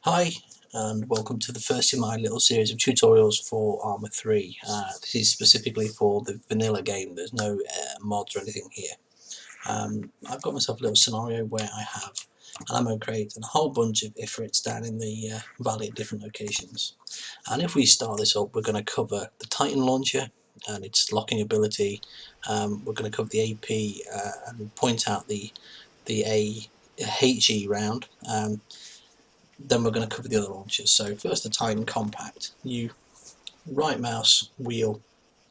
Hi, and welcome to the first in my little series of tutorials for Arma 3. This is specifically for the vanilla game. There's no mods or anything here. I've got myself a little scenario where I have an ammo crate and a whole bunch of ifrits down in the valley at different locations. And if we start this up, we're going to cover the Titan launcher and its locking ability. We're going to cover the AP and point out the HE round. Then we're going to cover the other launchers. So first the Titan Compact. You right mouse, wheel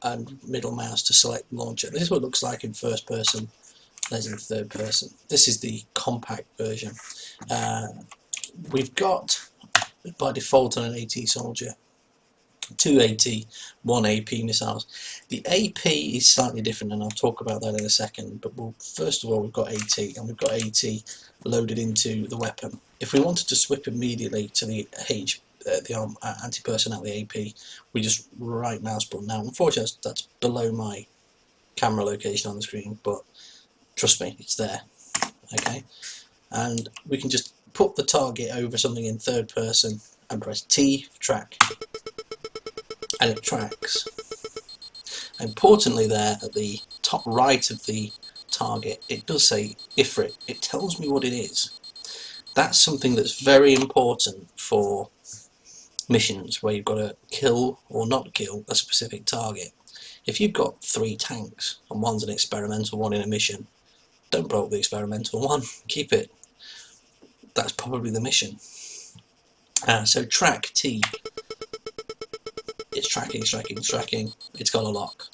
and middle mouse to select launcher. This is what it looks like in first person, as in third person. This is the compact version. We've got by default on an AT soldier 2 AT, 1 AP missiles. The AP is slightly different and I'll talk about that in a second, but first of all we've got AT, and we've got AT loaded into the weapon. If we wanted to swap immediately to the anti-personnel, the AP, we just right mouse button. Now unfortunately that's below my camera location on the screen, but trust me, it's there. Okay, and we can just put the target over something in third person and press T for track, and it tracks. Importantly, there at the top right of the target, it does say Ifrit. It tells me what it is. That's something that's very important for missions where you've got to kill or not kill a specific target. If you've got 3 tanks and one's an experimental one in a mission, don't blow up the experimental one, keep it. That's probably the mission. So track T. It's tracking, it's got a lock.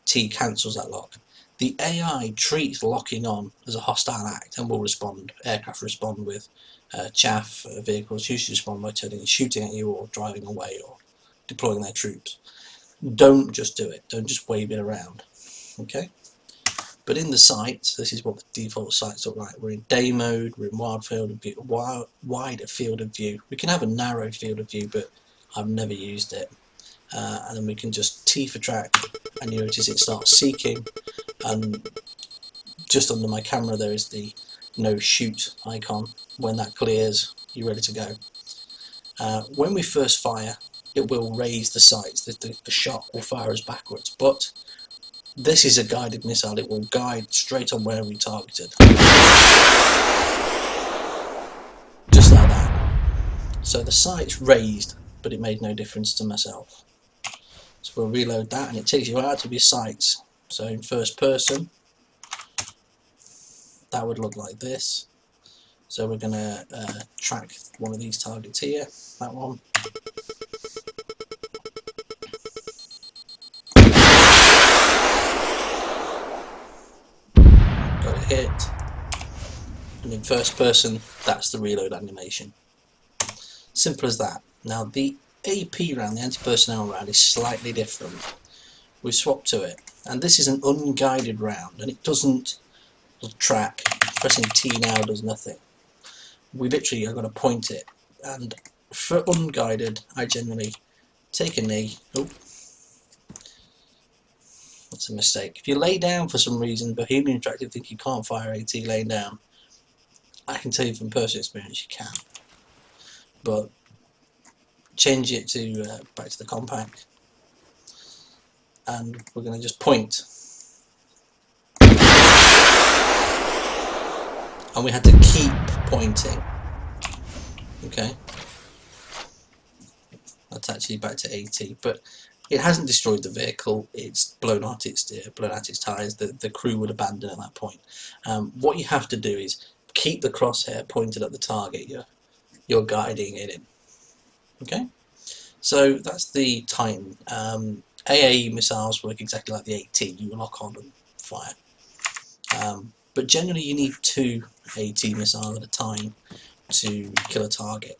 T cancels that lock. The AI treats locking on as a hostile act and will respond. Aircraft respond with chaff, vehicles usually respond by turning and shooting at you or driving away or deploying their troops. Don't just do it, don't just wave it around. Okay? But in the sights, this is what the default sights look like. We're in day mode, we're in wide field of view, wider field of view. We can have a narrow field of view, but I've never used it. And then we can just T for track, and you notice it starts seeking, and just under my camera there is the no shoot icon. When that clears, you're ready to go. When we first fire, it will raise the sights, the shot will fire us backwards, but this is a guided missile, it will guide straight on where we targeted. Just like that. So the sight's raised, but it made no difference to myself. So we'll reload that and it takes you out of your sights. So in first person, that would look like this. So we're going to track one of these targets here, that one. Got a hit. And in first person, that's the reload animation. Simple as that. Now the AP round, the anti-personnel round, is slightly different. We've swapped to it, and this is an unguided round, and it doesn't track. Pressing T now does nothing. We literally are going to point it, and for unguided, I generally take a knee. Oh, that's a mistake. If you lay down for some reason, Bohemian Interactive think you can't fire AT laying down. I can tell you from personal experience you can, but change it to back to the compact, and we're going to just point, and we had to keep pointing. Okay, that's actually back to AT, but it hasn't destroyed the vehicle. It's blown out its tyres. The crew would abandon at that point. What you have to do is keep the crosshair pointed at the target you're guiding it in. Okay, so that's the Titan. AA missiles work exactly like the AT. You lock on and fire. But generally you need 2 AT missiles at a time to kill a target.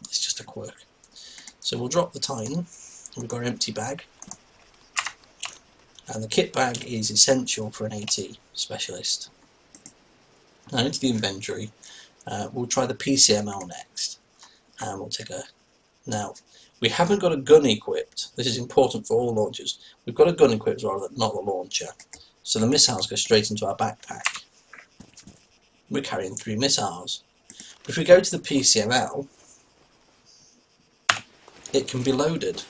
It's just a quirk. So we'll drop the Titan. We've got an empty bag. And the kit bag is essential for an AT specialist. Now into the inventory. We'll try the PCML next. And we'll take a... Now, we haven't got a gun equipped. This is important for all launchers. We've got a gun equipped rather than not the launcher. So the missiles go straight into our backpack. We're carrying 3 missiles. If we go to the PCML, it can be loaded.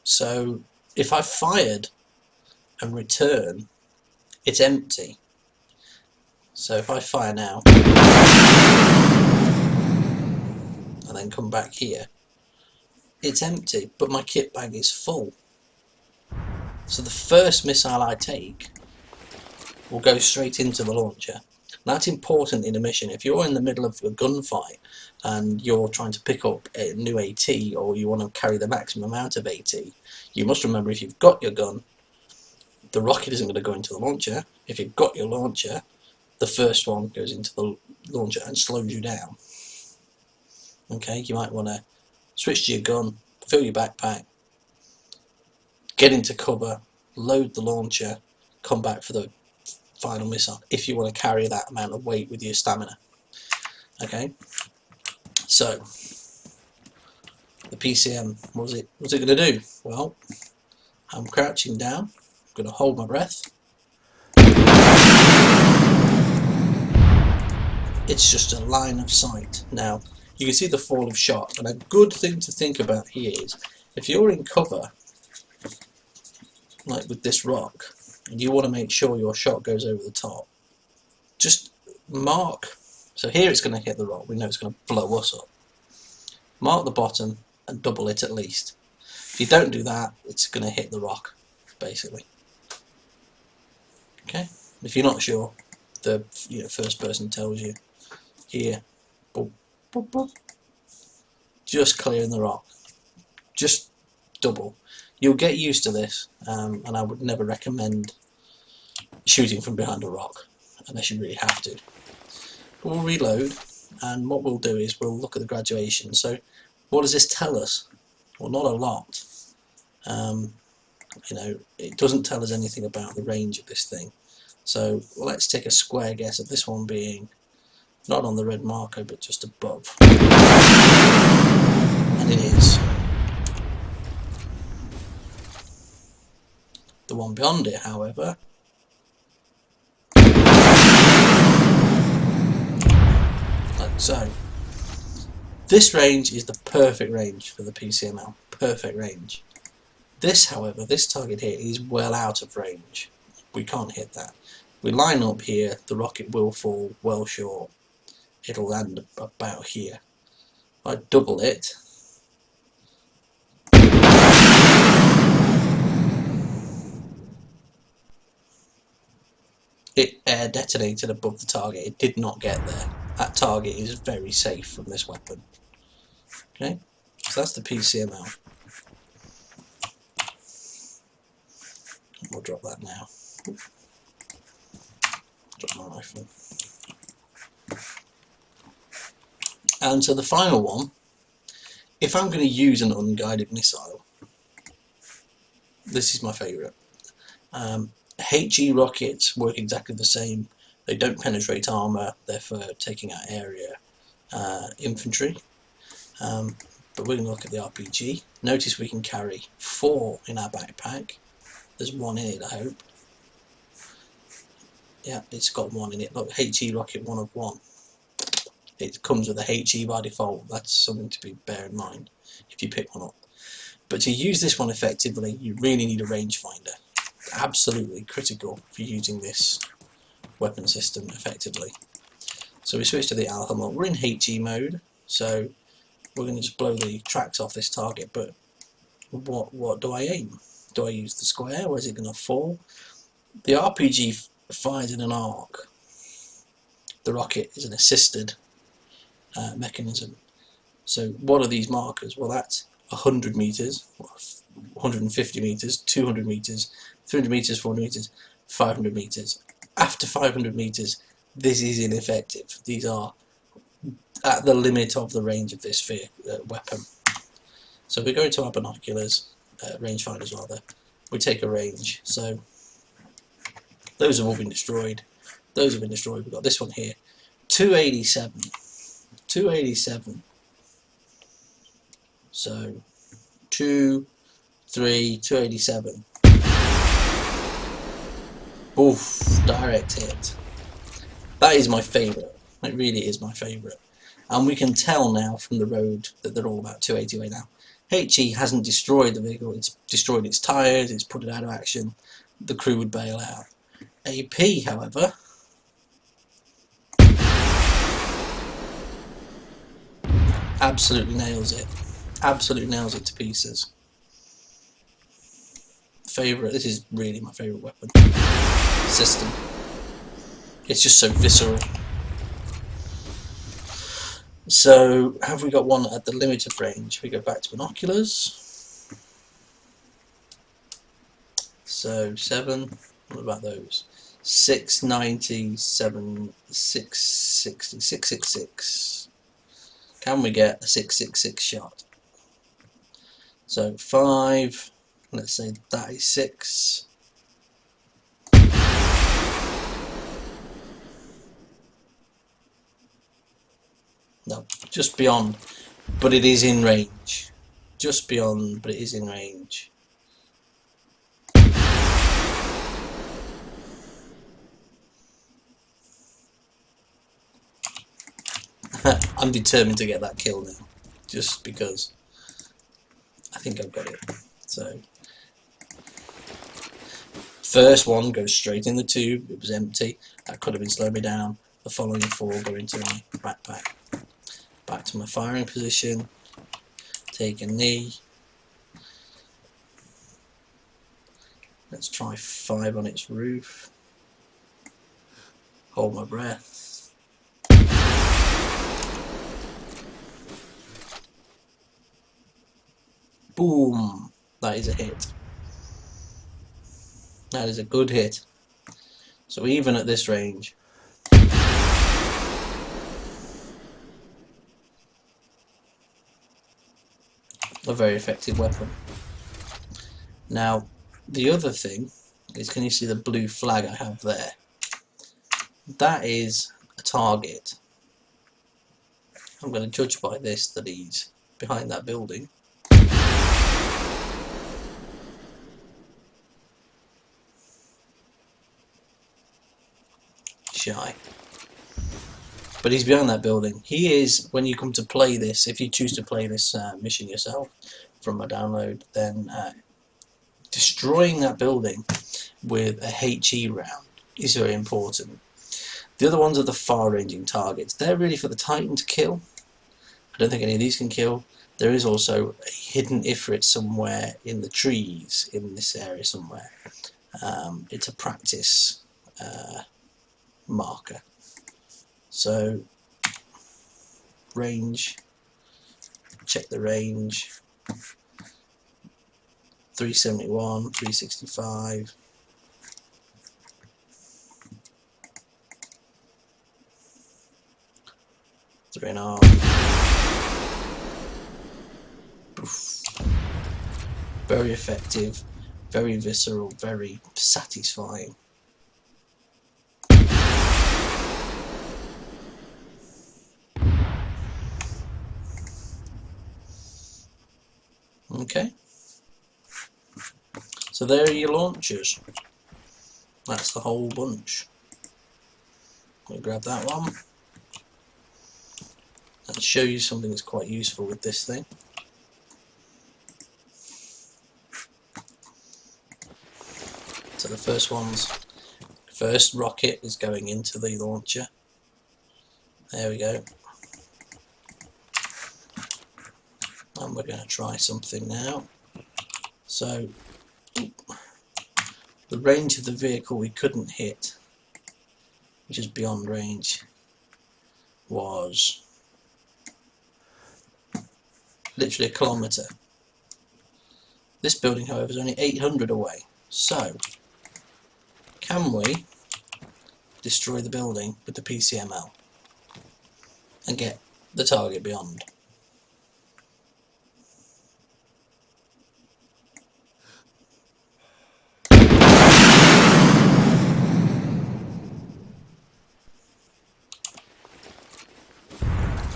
So if I fired and return, it's empty. So if I fire now and then come back here, it's empty, but my kit bag is full. So the first missile I take will go straight into the launcher. That's important in a mission. If you're in the middle of a gunfight and you're trying to pick up a new AT, or you want to carry the maximum amount of AT, you must remember, if you've got your gun, the rocket isn't going to go into the launcher. If you've got your launcher, the first one goes into the launcher and slows you down. Okay, you might want to switch to your gun, fill your backpack, get into cover, load the launcher, come back for the final missile, if you want to carry that amount of weight with your stamina. Okay, so the PCM, what's it going to do? Well, I'm crouching down, I'm going to hold my breath. It's just a line of sight. Now, you can see the fall of shot, and a good thing to think about here is, if you're in cover, like with this rock, and you want to make sure your shot goes over the top, just mark. So here it's going to hit the rock, we know it's going to blow us up. Mark the bottom and double it at least. If you don't do that, it's going to hit the rock, basically. Okay, if you're not sure, the first person tells you here, boop, boop, boop, just clearing the rock, just double. You'll get used to this, and I would never recommend shooting from behind a rock unless you really have to. But we'll reload, and what we'll do is we'll look at the graduation. So what does this tell us? Well, not a lot. It doesn't tell us anything about the range of this thing. So let's take a square guess at this one being not on the red marker but just above. And it is. The one beyond it, however, like so. This range is the perfect range for the PCML. Perfect range. This, however, this target here is well out of range. We can't hit that. We line up here, the rocket will fall well short. It'll land about here. If I double it, it air detonated above the target. It did not get there. That target is very safe from this weapon. Okay, so that's the PCML. We'll drop that now. Drop my rifle. And so the final one, if I'm going to use an unguided missile, this is my favourite. HE rockets work exactly the same. They don't penetrate armour, they're for taking out area infantry. But we're going to look at the RPG. Notice we can carry 4 in our backpack. There's 1 in it, I hope. Yeah, it's got 1 in it. Look, HE rocket 1 of 1. It comes with a HE by default. That's something to bear in mind if you pick one up. But to use this one effectively, you really need a rangefinder. Absolutely critical for using this weapon system effectively. So we switch to the Alhammer. We're in HE mode, so we're going to just blow the tracks off this target. But what do I aim? Do I use the square, or is it going to fall? The RPG fires in an arc. The rocket is an assisted mechanism. So what are these markers? Well, that's 100 meters, 150 meters, 200 meters, 300 meters, 400 meters, 500 meters. After 500 meters, this is ineffective. These are at the limit of the range of this weapon. So we go into our binoculars, rangefinders rather. We take a range. So those have all been destroyed. Those have been destroyed. We've got this one here, 287. 287. So 2, 3, 287. Oof, direct hit. That is my favourite. It really is my favourite. And we can tell now from the road that they're all about 280 away now. HE hasn't destroyed the vehicle, it's destroyed its tyres, it's put it out of action. The crew would bail out. AP, however, absolutely nails it. Absolutely nails it to pieces. Favourite, this is really my favourite weapon system. It's just so visceral. So, have we got one at the limited range? We go back to binoculars. So, 7, what about those? 690, 660, 666. Can we get a 666 shot? So, 5, let's say that is 6. No, just beyond, but it is in range. Just beyond, but it is in range. I'm determined to get that kill now, just because I think I've got it. So, first one goes straight in the tube, it was empty, that could have been slowing me down. The following 4 go into my backpack. Back to my firing position, take a knee. Let's try 5 on its roof. Hold my breath. Boom! That is a hit. That is a good hit. So even at this range, a very effective weapon. Now, the other thing is, can you see the blue flag I have there? That is a target. I'm going to judge by this that he's behind that building. Shy. But he's behind that building. He is, when you come to play this, if you choose to play this mission yourself from a download, then destroying that building with a HE round is very important. The other ones are the far-ranging targets. They're really for the Titan to kill. I don't think any of these can kill. There is also a hidden Ifrit somewhere in the trees in this area somewhere. It's a practice marker. So, range, check the range, 371, 365, three and a half. Oof. Very effective, very visceral, very satisfying. Okay, so there are your launchers. That's the whole bunch. I'll grab that one and show you something that's quite useful with this thing. So the first rocket is going into the launcher. There we go. And we're going to try something now. So the range of the vehicle we couldn't hit, which is beyond range, was literally a kilometre. This building, however, is only 800 away. So, can we destroy the building with the PCML and get the target beyond?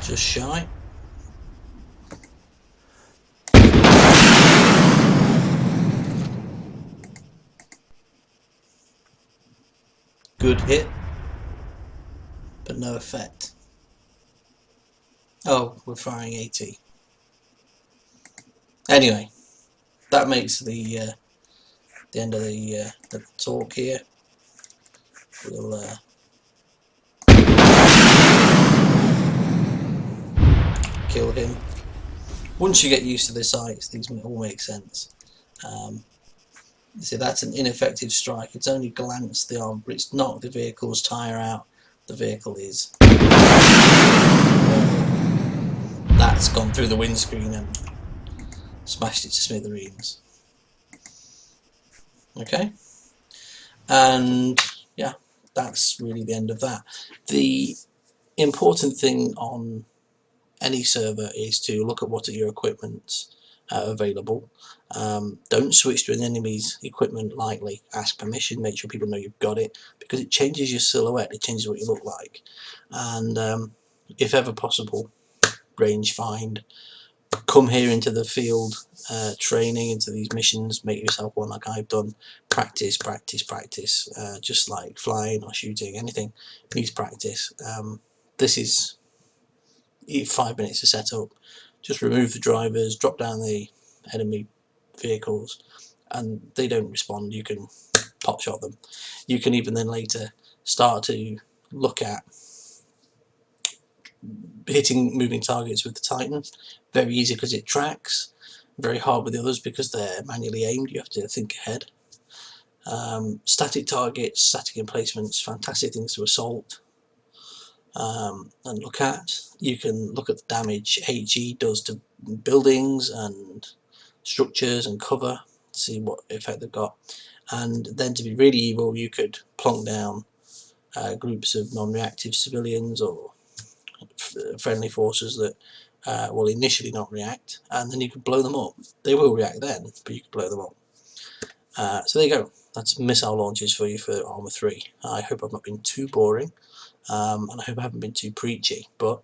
Just shy. Good hit, but no effect. Oh, we're firing AT. Anyway, that makes the end of the talk here. We'll kill him. Once you get used to the sights, these all make sense. See, that's an ineffective strike. It's only glanced the arm, but it's knocked the vehicle's tyre out. The vehicle is... That's gone through the windscreen and smashed it to smithereens. Okay? And yeah, that's really the end of that. The important thing on any server is to look at what are your equipment available. Don't switch to an enemy's equipment lightly. Ask permission, make sure people know you've got it, because it changes your silhouette, it changes what you look like. And if ever possible, range find. Come here into the field training, into these missions, make yourself one like I've done. Practice, practice, practice. Just like flying or shooting, anything needs practice. This is 5 minutes to set up. Just remove the drivers, drop down the enemy vehicles, and they don't respond. You can pot shot them. You can even then later start to look at hitting moving targets with the Titan. Very easy because it tracks. Very hard with the others because they're manually aimed. You have to think ahead. Static targets, static emplacements, fantastic things to assault and look at. You can look at the damage HE does to buildings and structures and cover, see what effect they've got. And then to be really evil, you could plonk down groups of non-reactive civilians or friendly forces that will initially not react, and then you can blow them up. They will react then, but you can blow them up. So there you go. That's missile launches for you for Arma 3. I hope I've not been too boring, and I hope I haven't been too preachy, but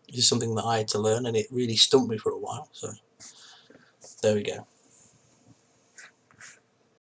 this is something that I had to learn, and it really stumped me for a while. So there we go.